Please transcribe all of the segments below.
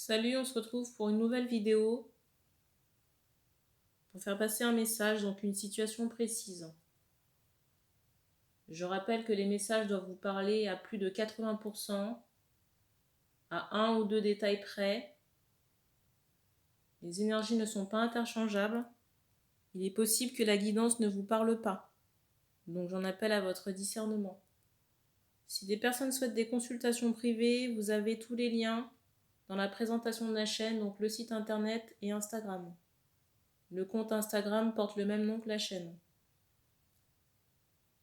Salut, on se retrouve pour une nouvelle vidéo pour faire passer un message, donc une situation précise. Je rappelle que les messages doivent vous parler à plus de 80%, à un ou deux détails près. Les énergies ne sont pas interchangeables. Il est possible que la guidance ne vous parle pas, donc j'en appelle à votre discernement. Si des personnes souhaitent des consultations privées, vous avez tous les liens dans la présentation de la chaîne, donc le site internet et Instagram. Le compte Instagram porte le même nom que la chaîne.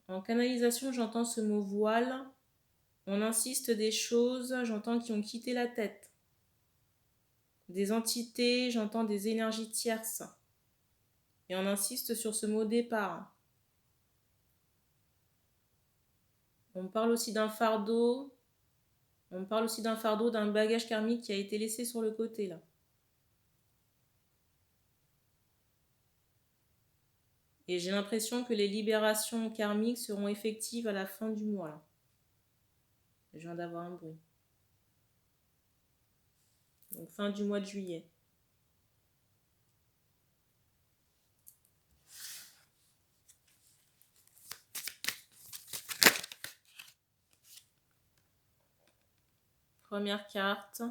En canalisation, j'entends ce mot voile. On insiste des choses, j'entends qui ont quitté la tête. Des entités, j'entends des énergies tierces. Et on insiste sur ce mot départ. On parle aussi d'un fardeau. On parle aussi d'un fardeau, d'un bagage karmique qui a été laissé sur le côté là. Et j'ai l'impression que les libérations karmiques seront effectives à la fin du mois là. Je viens d'avoir un bruit. Donc fin du mois de juillet. Première carte.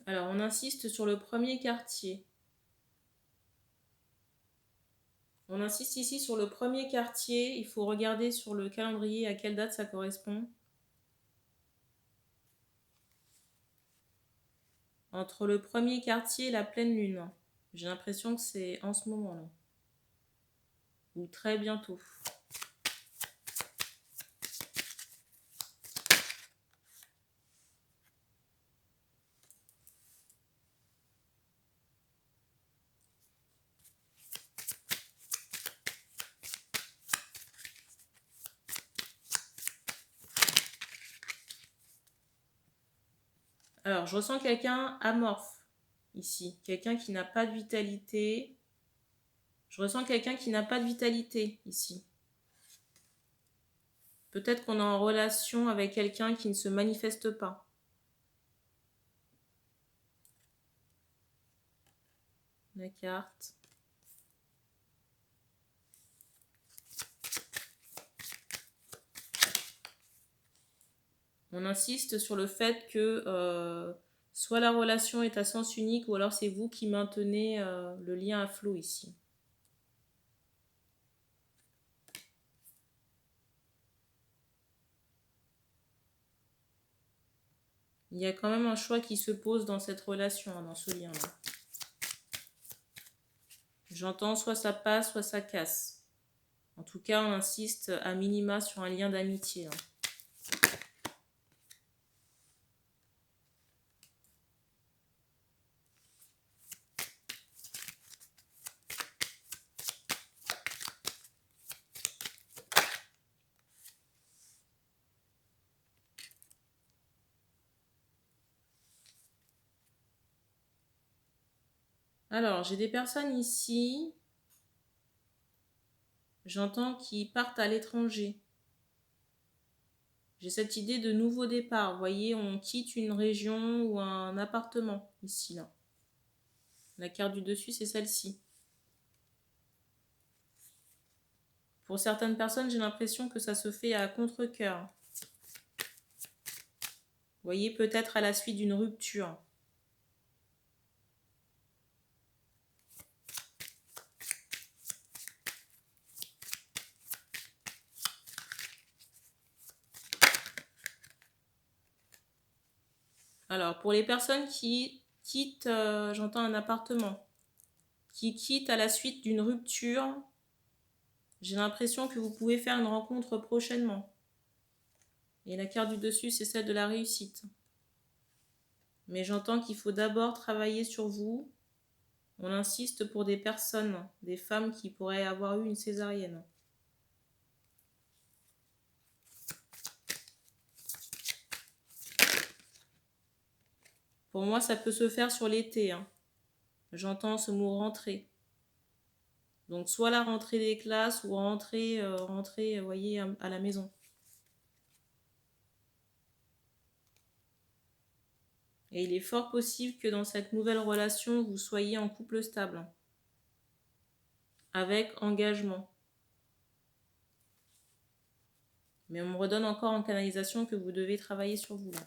Alors on insiste sur le premier quartier. On insiste ici sur le premier quartier. Il faut regarder sur le calendrier à quelle date ça correspond. Entre le premier quartier et la pleine lune. J'ai l'impression que c'est en ce moment-là. Ou très bientôt. Alors, je ressens quelqu'un amorphe ici. Quelqu'un qui n'a pas de vitalité. Je ressens quelqu'un qui n'a pas de vitalité ici. Peut-être qu'on est en relation avec quelqu'un qui ne se manifeste pas. La carte. On insiste sur le fait que soit la relation est à sens unique ou alors c'est vous qui maintenez le lien à flot ici. Il y a quand même un choix qui se pose dans cette relation, dans ce lien-là. J'entends soit ça passe, soit ça casse. En tout cas, on insiste à minima sur un lien d'amitié. Alors, j'ai des personnes ici, j'entends qui partent à l'étranger. J'ai cette idée de nouveau départ. Vous voyez, on quitte une région ou un appartement, ici, là. La carte du dessus, c'est celle-ci. Pour certaines personnes, j'ai l'impression que ça se fait à contre-cœur. Vous voyez, peut-être à la suite d'une rupture. Alors, pour les personnes qui quittent, j'entends un appartement, qui quittent à la suite d'une rupture, j'ai l'impression que vous pouvez faire une rencontre prochainement. Et la carte du dessus, c'est celle de la réussite. Mais j'entends qu'il faut d'abord travailler sur vous. On insiste pour des personnes, des femmes qui pourraient avoir eu une césarienne. Pour moi, ça peut se faire sur l'été. J'entends ce mot rentrée. Donc, soit la rentrée des classes ou rentrée, vous voyez, à la maison. Et il est fort possible que dans cette nouvelle relation, vous soyez en couple stable, avec engagement. Mais on me redonne encore en canalisation que vous devez travailler sur vous là.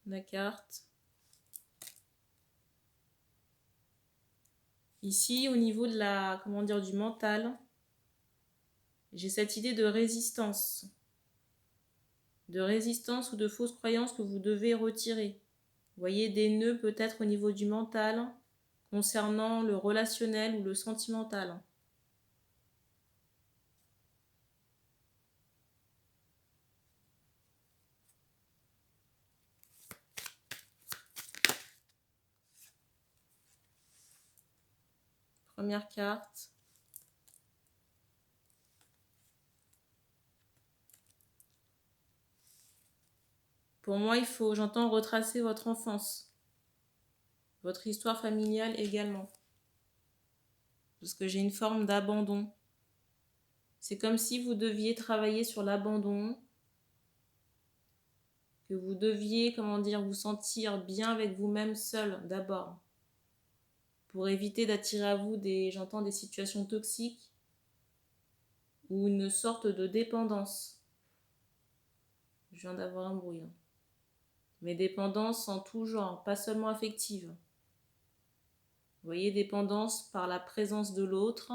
La carte. Ici, au niveau de la, comment dire, du mental, j'ai cette idée de résistance. De résistance ou de fausses croyances que vous devez retirer. Vous voyez des nœuds peut-être au niveau du mental, concernant le relationnel ou le sentimental. Première carte. Pour moi, il faut, j'entends, retracer votre enfance. Votre histoire familiale également. Parce que j'ai une forme d'abandon. C'est comme si vous deviez travailler sur l'abandon, que vous deviez, comment dire, vous sentir bien avec vous-même seul d'abord, pour éviter d'attirer à vous j'entends, des situations toxiques ou une sorte de dépendance. Je viens d'avoir un bruit. Mais dépendance en tout genre, pas seulement affective. Vous voyez, dépendance par la présence de l'autre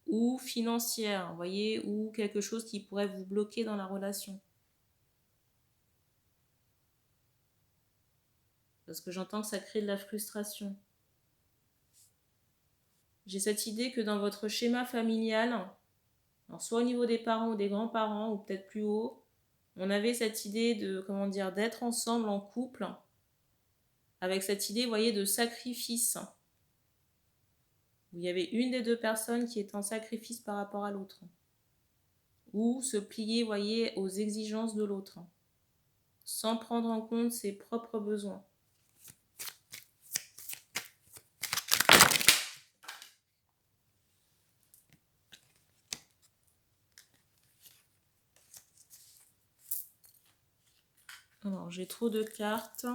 ou financière, vous voyez, ou quelque chose qui pourrait vous bloquer dans la relation. Parce que j'entends que ça crée de la frustration. J'ai cette idée que dans votre schéma familial, alors soit au niveau des parents ou des grands-parents, ou peut-être plus haut, on avait cette idée de, comment dire, d'être ensemble en couple, avec cette idée, vous voyez, de sacrifice. Où il y avait une des deux personnes qui est en sacrifice par rapport à l'autre. Ou se plier, vous voyez, aux exigences de l'autre, sans prendre en compte ses propres besoins. Alors, j'ai trop de cartes.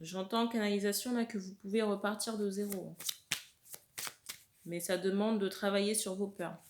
J'entends en canalisation là que vous pouvez repartir de zéro. Mais ça demande de travailler sur vos peurs.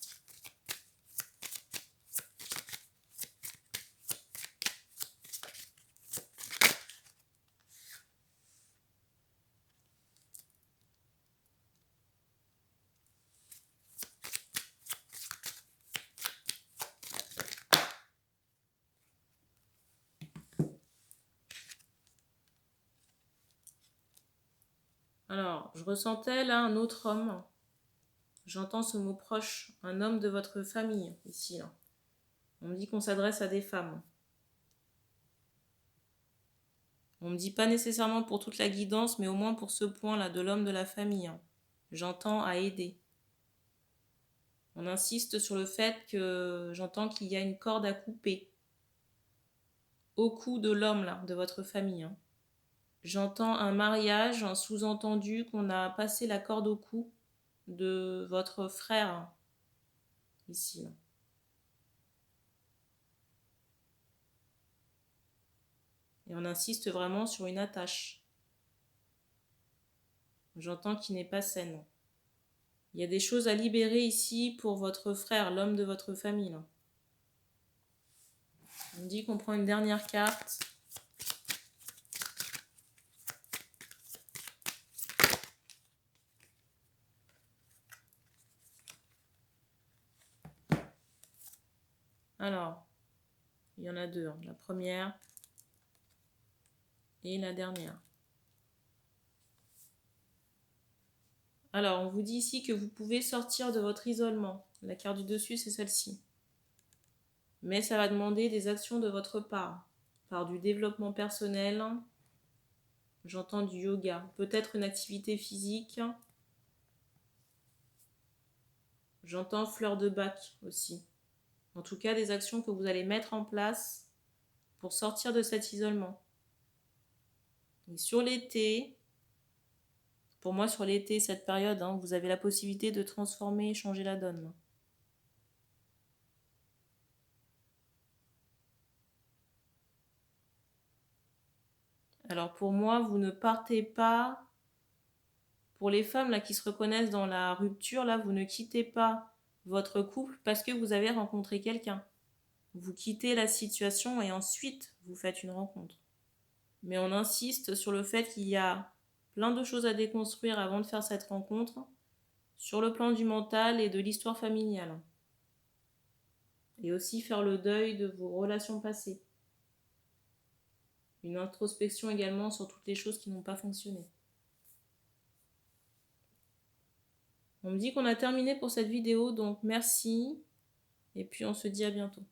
Alors, je ressentais là un autre homme. J'entends ce mot proche, un homme de votre famille, ici. Là. On me dit qu'on s'adresse à des femmes. On me dit pas nécessairement pour toute la guidance, mais au moins pour ce point-là, de l'homme de la famille. J'entends à aider. On insiste sur le fait que j'entends qu'il y a une corde à couper au cou de l'homme, là, de votre famille. J'entends un mariage, un sous-entendu qu'on a passé la corde au cou de votre frère, ici. Et on insiste vraiment sur une attache. J'entends qu'il n'est pas saine. Il y a des choses à libérer ici pour votre frère, l'homme de votre famille. Là. On me dit qu'on prend une dernière carte. Alors, il y en a deux. La première et la dernière. Alors, on vous dit ici que vous pouvez sortir de votre isolement. La carte du dessus, c'est celle-ci. Mais ça va demander des actions de votre part. Par du développement personnel, J'entends du yoga. Peut-être une activité physique. J'entends fleur de bac aussi. En tout cas, des actions que vous allez mettre en place pour sortir de cet isolement. Et sur l'été, pour moi sur l'été, cette période, vous avez la possibilité de transformer et changer la donne. Alors pour moi, vous ne partez pas. Pour les femmes là qui se reconnaissent dans la rupture, là, vous ne quittez pas votre couple parce que vous avez rencontré quelqu'un. Vous quittez la situation et ensuite vous faites une rencontre. Mais on insiste sur le fait qu'il y a plein de choses à déconstruire avant de faire cette rencontre, sur le plan du mental et de l'histoire familiale. Et aussi faire le deuil de vos relations passées. Une introspection également sur toutes les choses qui n'ont pas fonctionné. On me dit qu'on a terminé pour cette vidéo, donc merci. Et puis on se dit à bientôt.